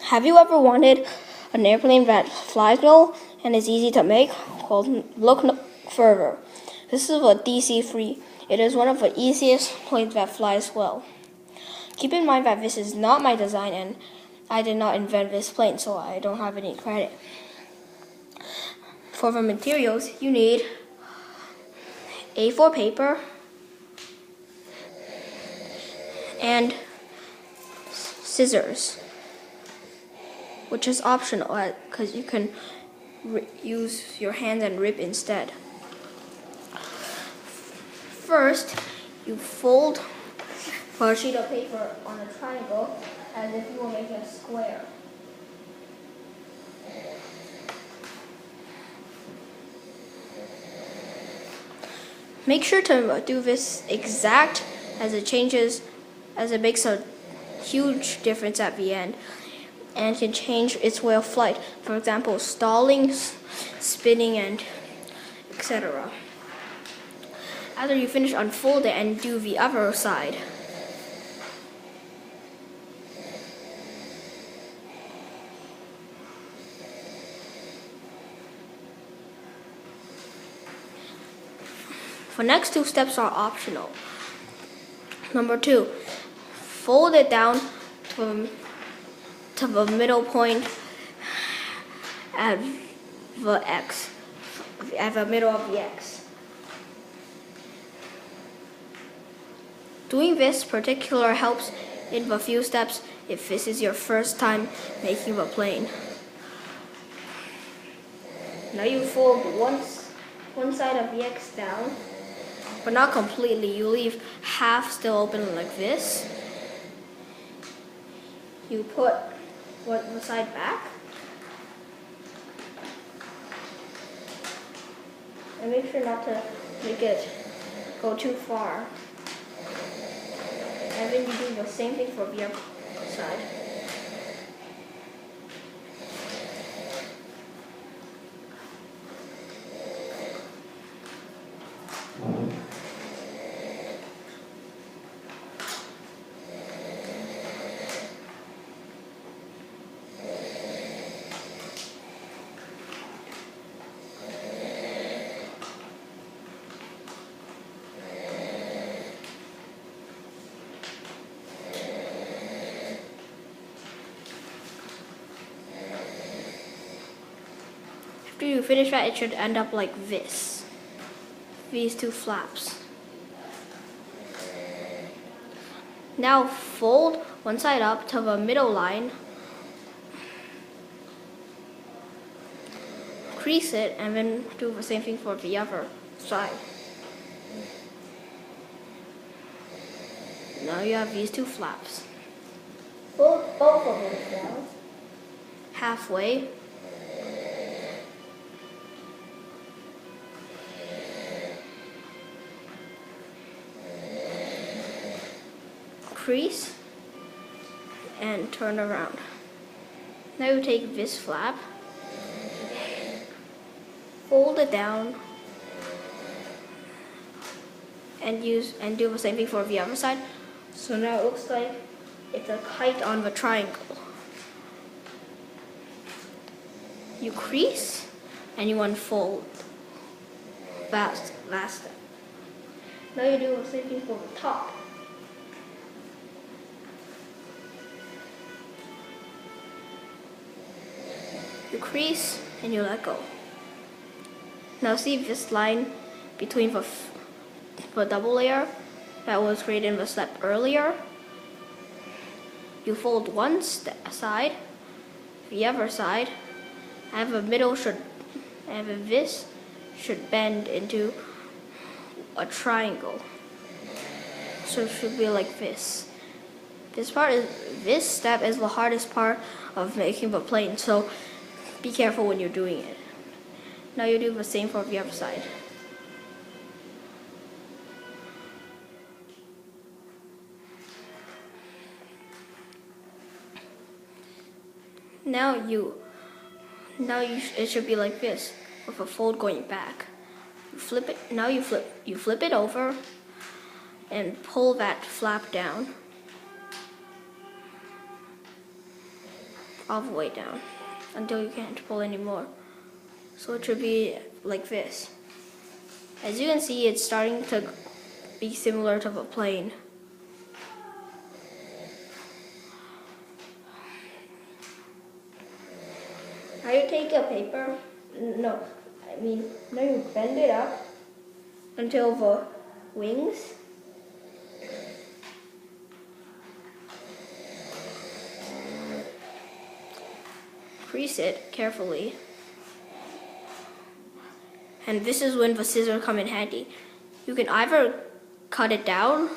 Have you ever wanted an airplane that flies well and is easy to make? Well, look no further. This is a DC-3. It is one of the easiest planes that flies well. Keep in mind that this is not my design and I did not invent this plane, so I don't have any credit. For the materials, you need A4 paper and scissors, which is optional because you can use your hand and rip instead. First, you fold a sheet of paper on a triangle as if you were making a square. Make sure to do this exact as it makes a huge difference at the end and can change its way of flight. For example, stalling, spinning, and etc. After you finish, unfold it and do the other side. The next two steps are optional. Number 2, fold it down to the middle point at the middle of the X. Doing this particular helps in the few steps if this is your first time making the plane. Now you fold one side of the X down, but not completely. You leave half still open like this. You put one side back. And make sure not to make it go too far. And then you do the same thing for the other side. After you finish that, it should end up like this. These two flaps. Now fold one side up to the middle line, crease it, and then do the same thing for the other side. Now you have these two flaps. Fold both of them down halfway. Crease and turn around. Now you take this flap, fold it down, and do the same thing for the other side. So now it looks like it's a kite on the triangle. You crease and you unfold. Last step. Now you do the same thing for the top. You crease and you let go. Now see this line between the double layer that was created in the step earlier. You fold one side, the other side, and this should bend into a triangle. So it should be like this. This step is the hardest part of making the plane, so be careful when you're doing it. Now you do the same for the other side. It should be like this with a fold going back. You flip it. Now you flip it over and pull that flap down. all the way down until you can't pull anymore. So it should be like this. As you can see, it's starting to be similar to a plane. Now you take a paper, now you bend it up until the wings crease it carefully. And this is when the scissors come in handy. You can either cut it down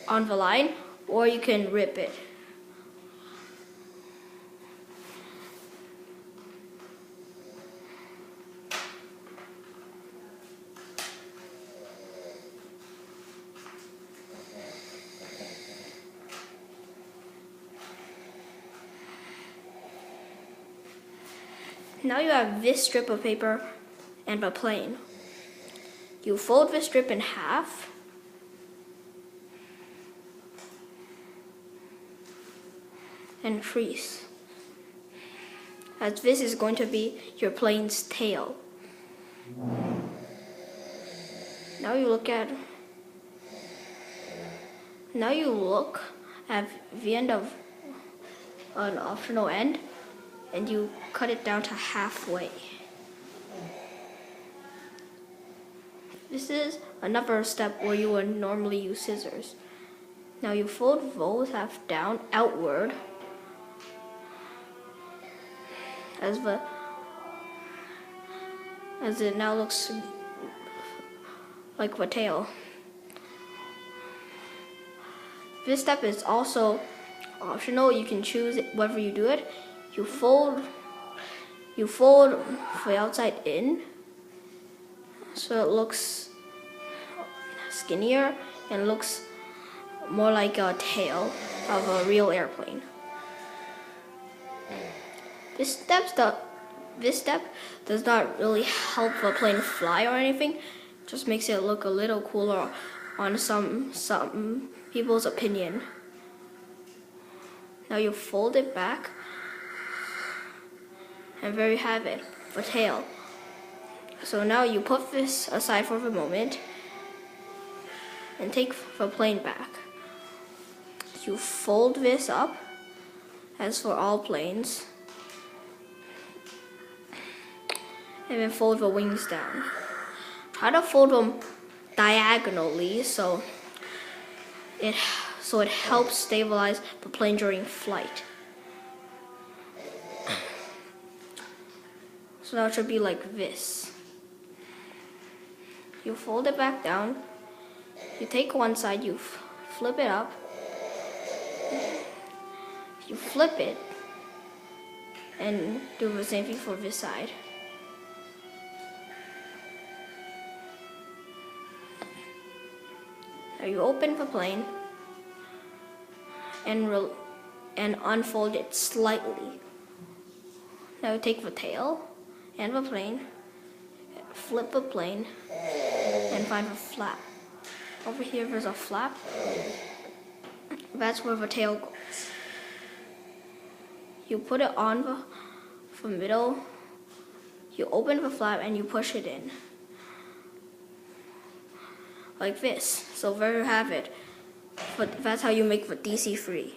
on the line or you can rip it. Now you have this strip of paper and a plane. You fold the strip in half and crease, as this is going to be your plane's tail. Now you look at the end of an optional end, and you cut it down to halfway. This is another step where you would normally use scissors. Now you fold both half down outward as it now looks like a tail. This step is also optional. You can choose whether you do it. You fold the outside in so it looks skinnier and looks more like a tail of a real airplane. This step does not really help the plane fly or anything. It just makes it look a little cooler on some people's opinion. Now you fold it back, and there you have it, a tail. So now you put this aside for the moment and take the plane back. You fold this up, as for all planes, and then fold the wings down. Try to fold them diagonally so it helps stabilize the plane during flight. So now it should be like this. You fold it back down. You take one side, you flip it up. You flip it and do the same thing for this side. Now you open the plane and unfold it slightly. Now you take the tail and the plane, flip the plane, and find the flap. Over here there's a flap. That's where the tail goes. You put it on the middle, you open the flap and you push it in. Like this. So there you have it. But that's how you make the DC-3.